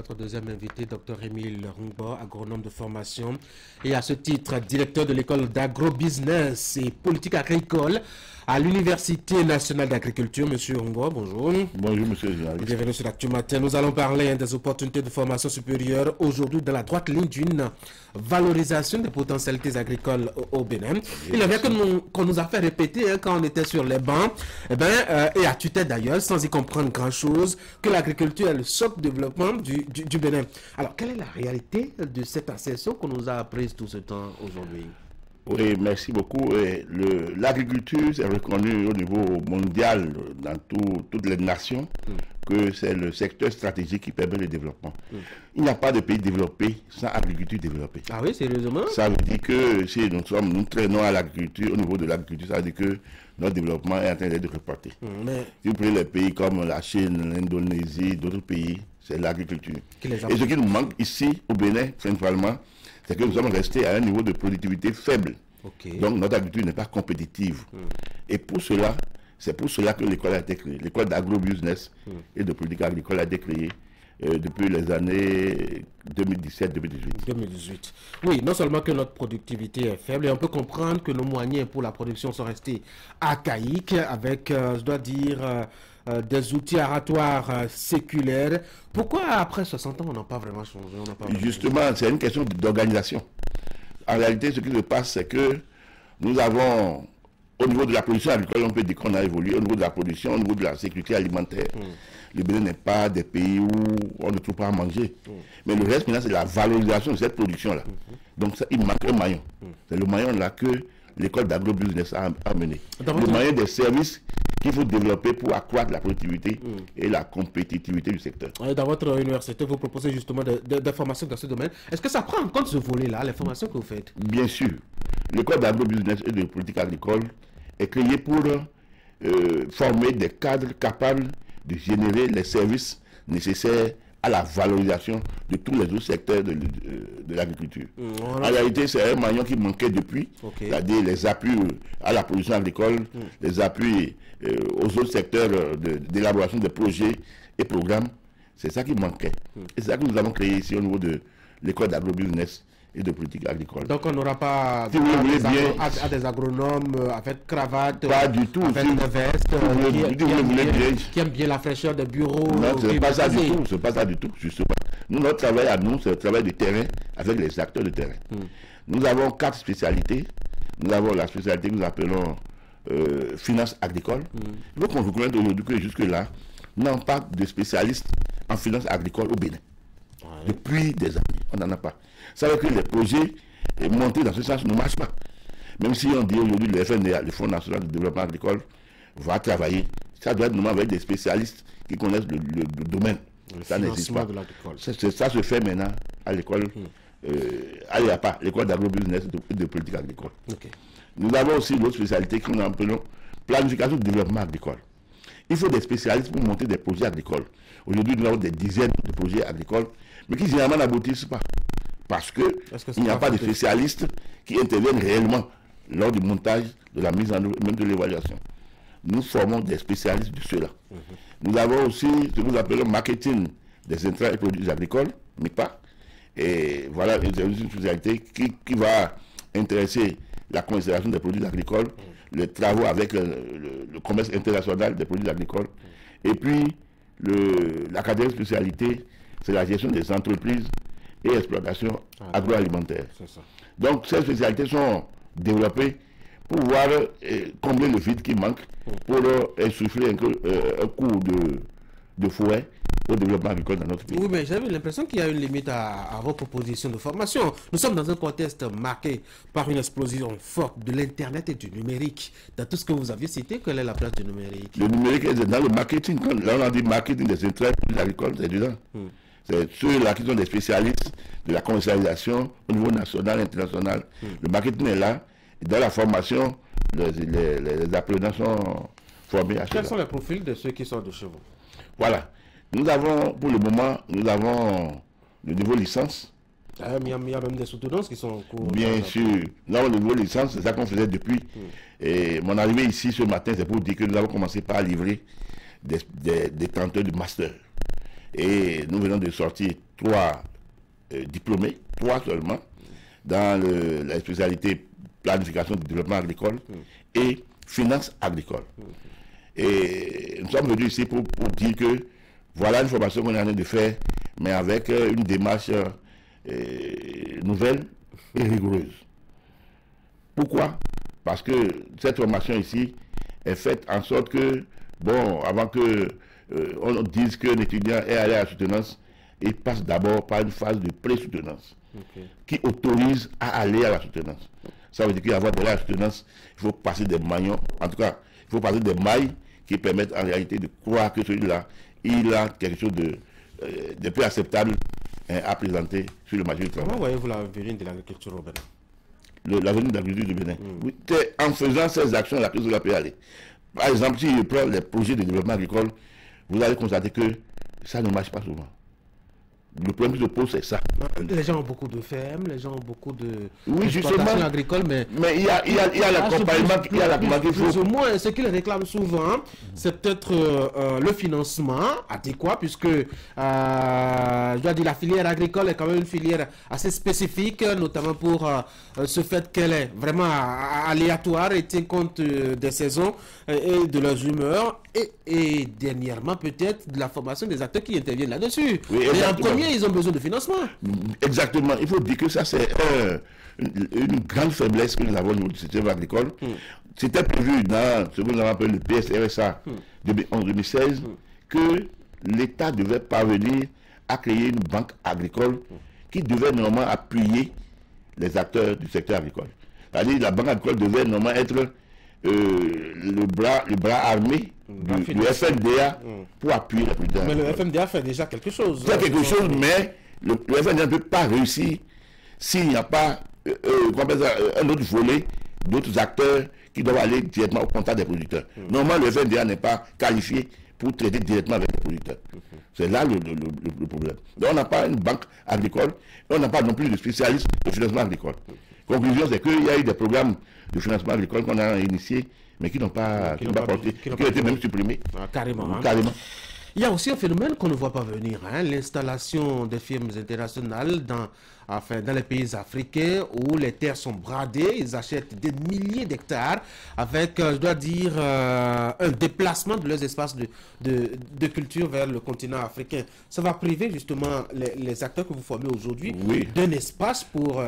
notre deuxième invité, Dr Émile Rungbo, agronome de formation et à ce titre directeur de l'école d'agrobusiness et politique agricole à l'Université nationale d'agriculture. Monsieur Rungbo, bonjour. Bonjour, monsieur le journaliste. Bienvenue sur l'Actu Matin. Nous allons parler des opportunités de formation supérieure aujourd'hui dans la droite ligne d'une valorisation des potentialités agricoles au Bénin. Il est vrai qu'on nous a fait répéter quand on était sur les bancs, et à tue-tête d'ailleurs, sans y comprendre grand-chose, que l'agriculture est le socle de développement du Bénin. Alors, quelle est la réalité de cette assertion qu'on nous a apprise tout ce temps aujourd'hui? Oui, merci beaucoup. L'agriculture, c'est reconnu au niveau mondial, dans toutes les nations, que c'est le secteur stratégique qui permet le développement. Il n'y a pas de pays développé sans agriculture développée. Ah oui, sérieusement? Ça veut dire que si nous traînons à l'agriculture, au niveau de l'agriculture, ça veut dire que notre développement est en train d'être reporté. Si vous prenez les pays comme la Chine, l'Indonésie, d'autres pays, c'est l'agriculture. Et ce qui nous manque ici, au Bénin, principalement, c'est que nous sommes restés à un niveau de productivité faible. Donc notre agriculture n'est pas compétitive. Et pour cela, c'est pour cela que l'école a été créée. L'école d'agrobusiness et de politique agricole a été créée depuis les années 2017-2018. 2018. Oui, non seulement que notre productivité est faible, et on peut comprendre que nos moyens pour la production sont restés archaïques, avec, je dois dire, des outils aratoires séculaires. Pourquoi après 60 ans, on n'a pas vraiment changé? Justement, c'est une question d'organisation. En réalité, ce qui se passe, c'est que nous avons, au niveau de la production agricole, on peut dire qu'on a évolué, au niveau de la production, au niveau de la sécurité alimentaire. Le Bénin n'est pas des pays où on ne trouve pas à manger. Mais le reste, maintenant, c'est la valorisation de cette production-là. Donc, ça, il manque un maillon. C'est le maillon-là que l'école d'agrobusiness a amené. Le maillon des services qu'il faut développer pour accroître la productivité et la compétitivité du secteur. Dans votre université, vous proposez justement des formations dans ce domaine. Est-ce que ça prend en compte ce volet-là, les formations que vous faites? Bien sûr. L'école d'agrobusiness et de politique agricole est créée pour former des cadres capables de générer les services nécessaires à la valorisation de tous les autres secteurs de l'agriculture. En réalité, c'est un maillon qui manquait depuis, c'est-à-dire les appuis à la production agricole, les appuis aux autres secteurs d'élaboration de projets et programmes. C'est ça qui manquait. Et c'est ça que nous avons créé ici au niveau de l'école d'agrobusiness et de politique agricole. Donc on n'aura pas si à des agronomes avec cravate, pas du tout, avec une veste, qui aiment bien la fraîcheur des bureaux. Non, ce n'est pas ça du tout, c'est pas ça du tout, justement. Nous, notre travail à nous, c'est le travail de terrain avec les acteurs de terrain. Nous avons 4 spécialités. Nous avons la spécialité que nous appelons finance agricole. Il faut qu'on reconnaisse aujourd'hui que jusque-là, nous n'avons pas de spécialistes en finance agricole au Bénin. Depuis des années, on n'en a pas. Ça veut dire que les projets montés dans ce sens ne marchent pas. Même si on dit aujourd'hui le FNDA, le Fonds national de développement agricole, va travailler, ça doit être normalement avec des spécialistes qui connaissent le domaine. Ça n'existe pas. Ça se fait maintenant à l'école, à l'EAPA, l'école d'agrobusiness et de politique agricole. Nous avons aussi d'autres spécialités que nous appelons planification de développement agricole. Il faut des spécialistes pour monter des projets agricoles. Aujourd'hui, nous avons des dizaines de projets agricoles, mais qui généralement n'aboutissent pas. Parce qu'il n'y a pas de spécialistes qui interviennent réellement lors du montage, de la mise en œuvre, même de l'évaluation. Nous formons des spécialistes de cela. Nous avons aussi ce que nous appelons marketing des intrants et produits agricoles, MIPA. Et voilà une spécialité qui va intéresser la commercialisation des produits agricoles, les travaux avec le commerce international des produits agricoles. Et puis, la quatrième spécialité, c'est la gestion des entreprises et exploitation agroalimentaire. Donc, ces spécialités sont développées pour pouvoir combler le vide qui manque, pour insuffler un coup de fouet au développement agricole dans notre pays. Oui, mais j'avais l'impression qu'il y a une limite à vos propositions de formation. Nous sommes dans un contexte marqué par une explosion forte de l'Internet et du numérique. Dans tout ce que vous avez cité, quelle est la place du numérique? Le numérique est dans le marketing. Là, on a dit marketing des intrants agricoles, c'est dedans. C'est ceux-là qui sont des spécialistes de la commercialisation au niveau national, international. Le marketing est là. Et dans la formation, les apprenants sont formés à cela. Quels sont les profils de ceux qui sont de chez vous? Voilà. Nous avons, pour le moment, nous avons le niveau licence. Il y a même des soutenances qui sont en cours. Bien sûr. Là, au niveau licence, c'est ça qu'on faisait depuis. Et mon arrivée ici ce matin, c'est pour dire que nous avons commencé par livrer des tenteurs de master. Et nous venons de sortir 3 diplômés, 3 seulement, dans la spécialité planification du développement agricole et finance agricole. Et nous sommes venus ici pour dire que voilà une formation qu'on est en train de faire, mais avec une démarche nouvelle et rigoureuse. Pourquoi? Parce que cette formation ici est faite en sorte que, bon, avant que on dise qu'un étudiant est allé à la soutenance, il passe d'abord par une phase de pré-soutenance qui autorise à aller à la soutenance. Ça veut dire qu'avant d'aller à la soutenance, il faut passer des maillons, en tout cas, il faut passer des mailles qui permettent en réalité de croire que celui-là, il a quelque chose de plus acceptable à présenter sur le marché du travail. Comment voyez-vous l'avenir de l'agriculture au Bénin? L'avenir de l'agriculture du Bénin. Oui, en faisant ces actions-là que cela peut aller. Par exemple, si je prends les projets de développement agricole, vous allez constater que ça ne marche pas souvent. Le problème qui se pose, c'est ça. Les gens ont beaucoup de fermes, les gens ont beaucoup de oui, justement, agricole, mais il y a l'accompagnement qu'il faut. Plus ou moins, ce qu'ils réclament souvent, c'est peut-être le financement adéquat, puisque je dois dire la filière agricole est quand même une filière assez spécifique, notamment pour ce fait qu'elle est vraiment aléatoire et tient compte des saisons et de leurs humeurs, et dernièrement peut-être de la formation des acteurs qui interviennent là-dessus. Oui, et en premier, ils ont besoin de financement. Exactement. Il faut dire que ça, c'est une grande faiblesse que nous avons au niveau du système agricole. C'était prévu dans ce que nous appelons le PSRSA 2011-2016 que l'État devait parvenir à créer une banque agricole qui devait normalement appuyer les acteurs du secteur agricole. C'est-à-dire la banque agricole devait normalement être le bras armé du FNDA pour appuyer la producteurs. Mais le FNDA fait déjà quelque chose. C'est quelque chose, mais le FNDA ne peut pas réussir s'il n'y a pas un autre volet d'autres acteurs qui doivent aller directement au contact des producteurs. Normalement, le FNDA n'est pas qualifié pour traiter directement avec les producteurs. C'est là le problème. Donc, on n'a pas une banque agricole, et on n'a pas non plus de spécialistes de financement agricole. Conclusion, c'est qu'il y a eu des programmes de financement agricole qu'on a initiés, mais qui n'ont pas porté, qui ont été même supprimés. Carrément. Carrément. Il y a aussi un phénomène qu'on ne voit pas venir, l'installation des firmes internationales dans les pays africains où les terres sont bradées, ils achètent des milliers d'hectares avec, je dois dire, un déplacement de leurs espaces de culture vers le continent africain. Ça va priver justement les acteurs que vous formez aujourd'hui d'un espace pour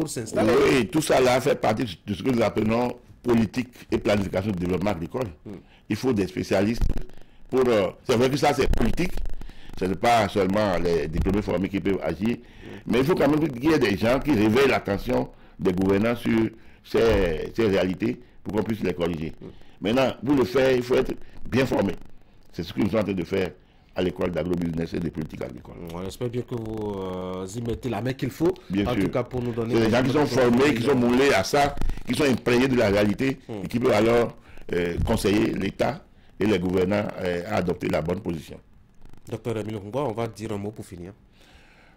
s'installer. Oui, tout ça là fait partie de ce que nous appelons politique et planification de développement agricole. Il faut des spécialistes. C'est vrai que ça c'est politique, ce n'est pas seulement les diplômés formés qui peuvent agir, mais il faut quand même qu'il y ait des gens qui réveillent l'attention des gouvernants sur ces réalités pour qu'on puisse les corriger. Maintenant, pour le faire, il faut être bien formé. C'est ce que nous sommes en train de faire à l'école d'agrobusiness et de politique agricole. On espère bien que vous y mettez la main qu'il faut, bien en sûr. tout cas pour nous donner... C'est des gens qui sont formés, qui sont moulés à ça, qui sont imprégnés de la réalité et qui peuvent alors conseiller l'État et les gouvernants à adopter la bonne position. Docteur Emile Ngwa, on va dire un mot pour finir.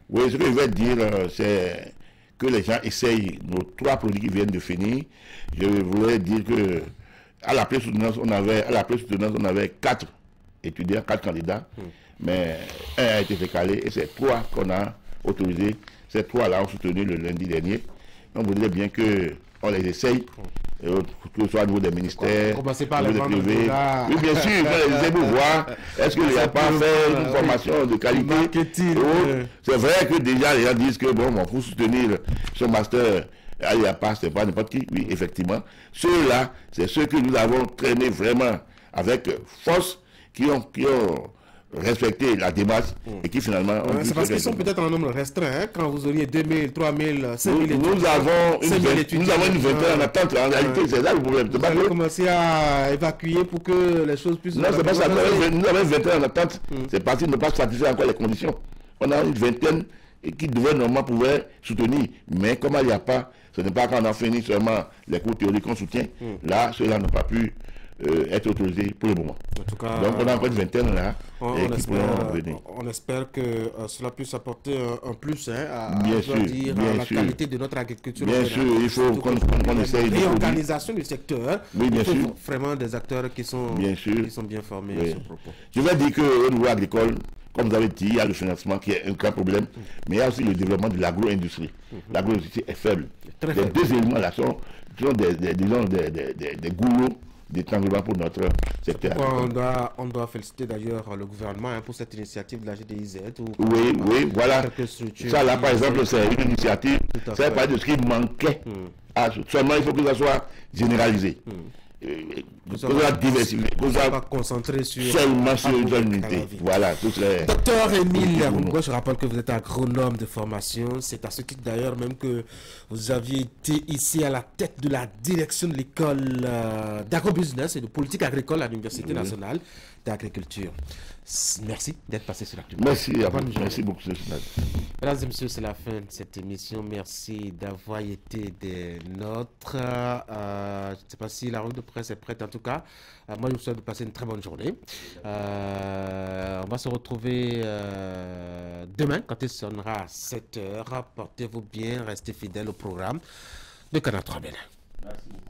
Oui, ce que je vais dire, c'est que les gens essayent nos 3 produits qui viennent de finir. Je voulais dire que à la pré-soutenance, on avait 4 étudiants, 4 candidats, mais un a été décalé et c'est 3 qu'on a autorisés. Ces 3-là ont soutenu le lundi dernier. On voudrait bien qu'on les essaye. Que ce soit au niveau des ministères, commencer par les privés. Oui, bien sûr, on les essaie pour voir est-ce qu'il n'y a pas fait une formation de qualité. C'est vrai que déjà les gens disent que bon, il faut soutenir son master. Il n'y a pas, c'est pas n'importe qui. Oui, effectivement. Ceux-là, c'est ceux que nous avons traînés vraiment avec force, qui ont respecter la démarche et qui finalement... c'est parce qu'ils sont peut-être en nombre restreint, quand vous auriez 2000, 3000, 5000 étudiants. Nous avons une vingtaine en attente, en réalité, c'est là le problème. Vous allez commencer à évacuer pour que les choses puissent... Non, c'est pas ça, nous avons une vingtaine en attente, c'est parce qu'ils ne pas satisfaire encore les conditions. On a une vingtaine qui devrait normalement pouvoir soutenir, mais comme il n'y a pas, ce n'est pas quand on a fini seulement les cours théoriques qu'on soutient, là, ceux-là n'ont pas pu être autorisés pour le moment. En tout cas, donc on a encore une vingtaine là on espère que cela puisse apporter un plus à bien la sûr. qualité de notre agriculture. Bien sûr, il faut qu'on essaye de réorganisation du secteur. Oui, bien il faut sûr. vraiment des acteurs qui sont bien formés à ce propos. Je vais dire qu'au niveau agricole, comme vous avez dit, il y a le financement qui est un grand problème, mais il y a aussi le développement de l'agro-industrie. L'agro-industrie est faible. Les deux éléments là sont des goulots d'étranglement pour notre secteur. On doit féliciter d'ailleurs le gouvernement pour cette initiative de la GDIZ. Oui, voilà. Ça là, par exemple, c'est une initiative. C'est pas de ce qui manquait. Seulement, il faut que ça soit généralisé. Qu'on soit diversifié, qu'on soit concentré seulement sur une seule unité. Voilà, toutes les... Docteur Émile Rungo, je rappelle que vous êtes agronome de formation. C'est à ce titre d'ailleurs même que vous aviez été ici à la tête de la direction de l'école d'agrobusiness et de politique agricole à l'Université nationale d'agriculture. Merci d'être passé sur l'actu. Merci beaucoup. Mesdames et messieurs, c'est la fin de cette émission. Merci d'avoir été des nôtres. Je ne sais pas si la revue de presse est prête. En tout cas, moi, je vous souhaite de passer une très bonne journée. On va se retrouver demain quand il sonnera à 7h. Portez-vous bien, restez fidèles au programme de Canal 3 Bénin. Merci beaucoup.